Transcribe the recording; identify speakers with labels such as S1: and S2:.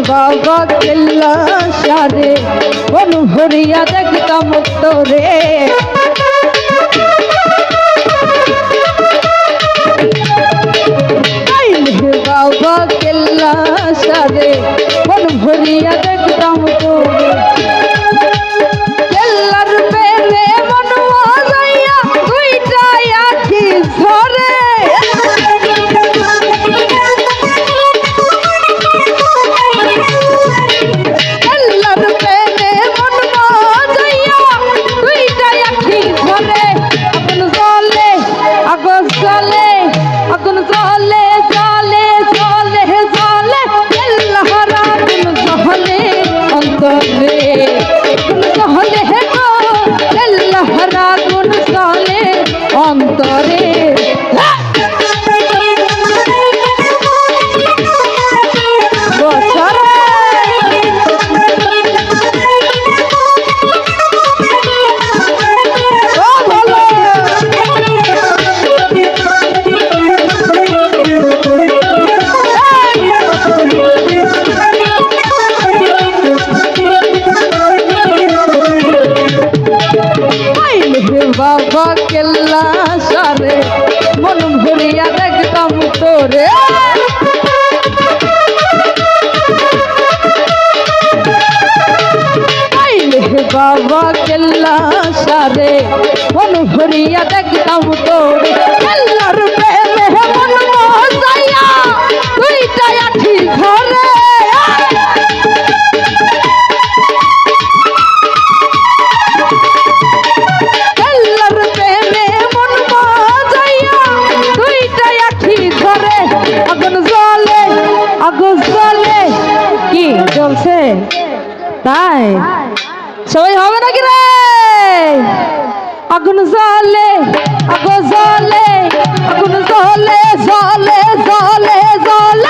S1: বাবা কেল্লা সারে বন ভরিয়া দেখতাম তোরে বাবা কেল্লা সারে বন ভরিয়া দেখতাম তোরে কেল্লার পেলে মনুয়া যাইয়া দুইটাই আখি ধরে অন্তরে বাবা কেল্লা সারে মন ভরিয়া দেখতাম তোরে বাবা কেল্লা সারে মন ভরিয়া দেখতাম তোরে কেল্লার প্রেমে মন মজাইয়া দুইটা আঠি ধরে কি চলছে তাই সবাই হবে নাকি রে আগুন জ্বলে আগুন জ্বলে আগুন জ্বলে জ্বলে জ্বলে জ্বলে